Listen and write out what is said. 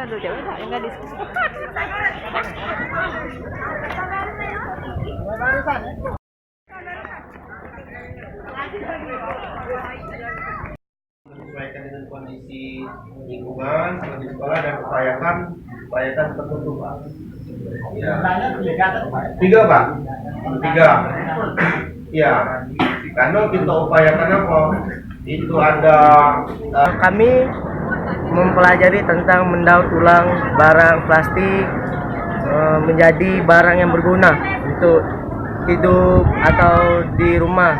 Aduh, cewek enggak diskusi. Menyesuaikan dengan kondisi lingkungan sama di sekolah dan upayakan tertutup, Pak. Ya. Tiga, Pak. Tiga. Ya. Karena kita upayakan apa? Itu ada kami mempelajari tentang mendaur ulang barang plastik menjadi barang yang berguna untuk hidup atau di rumah.